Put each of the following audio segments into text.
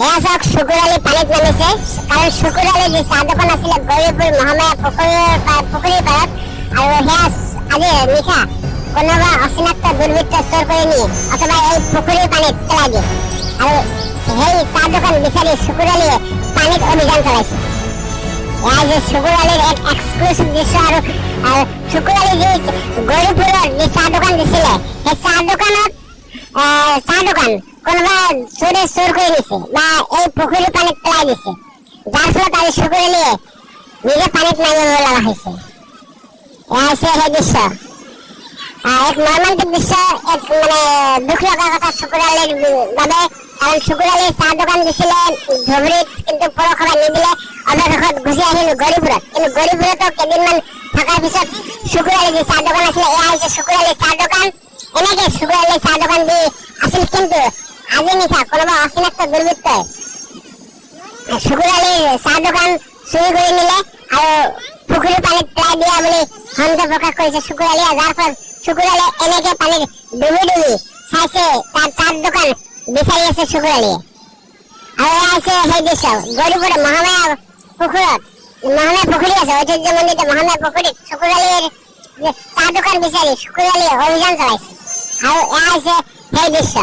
এয়া চাওক শুকুৰ আলি পানীত নামিছে, কাৰণ শুকুৰ আলি যি চাহ দোকান আছিলে গৌৰীপুৰ মহামায়া পুখুৰীৰ পাৰত, আৰু সেয়া আজি নিশা কোনোবা অচিনাক্ত দুৰ্বৃত্ত চোৰ কৰি নিয়ে অথবা এই পুখুৰীৰ পানীত পেলাই দিয়ে, আৰু সেই চাহ দোকান বিচাৰি শুকুৰ আলিয়ে পানীত অভিযান চলাইছে। এয়া যে শুকুৰ আলিৰ এক এক্সক্লুচিভ দৃশ্য। আৰু শুকুৰ আলি যি গৌৰীপুৰৰ যি চাহ দোকান দিছিলে, সেই চাহ দোকান কোনোবা চোৰে চোৰ কৰি নিছে বা এই পুখুৰীৰ পানীত পেলাই দিছে, যাৰ ফলত আজি শুকুৰ আলিয়ে নিজে পানীত নামিব লগা হৈছে। এয়া হৈছে সেই দৃশ্য, এক মৰ্মান্তিক দৃশ্য, এক দুখ লগা কথা শুকুৰ আলিৰ বাবে। কাৰণ শুকুৰ আলিয়ে চাহ দোকান দিছিলে ধুবুৰীত, কিন্তু পৌৰসভাই নিদিলে, অৱশেষত গুচি আহিল গৌৰীপুৰত। কিন্তু গৌৰীপুৰতো কেইদিনমান থকাৰ পিছত শুকুৰ আলি যি চাহ দোকান আছিলে, এয়া হৈছে শুকুৰ আলিৰ চাহ দোকান। এনেকে শুকুৰ আলিৰ চাহ দোকান দি আছিল, কিন্তু আজি নিশা কোনোবা অচিনাক্ত দুৰ্বৃত্তই শুকুৰ আলিৰ চাহ দোকান চুৰি কৰি নিলে আৰু পুখুৰীৰ পানীত পেলাই দিয়া বুলি সন্দেহ প্ৰকাশ কৰিছে শুকুৰ আলিয়ে, যাৰ ফলত শুকুৰ আলিয়ে এনেকে পানীত ডুবি চাইছে তাৰ চাহ দোকান বিচাৰি আছে শুকুৰ আলিয়ে। আৰু এয়া হৈছে সেই দৃশ্য, গৌৰীপুৰৰ মহামায়া পুখুৰী আছে, ঐতিহ্যমণ্ডিত মহামায়া পুখুৰীত শুকুৰ আলিৰ চাহ দোকান বিচাৰি শুকুৰ আলিয়ে অভিযান চলাইছে। আৰু এয়া হৈছে সেই দৃশ্য,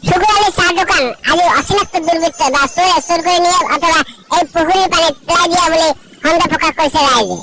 শুকুৰ আলিৰ চাহ দোকান আজি অচিনাক্ত দুৰ্বৃত্ত বা চোৰে চুৰ কৰি নিয়ে অথবা এই পুখুৰীৰ পানীত পেলাই দিয়া বুলি সন্দেহ প্ৰকাশ কৰিছে ৰাইজে।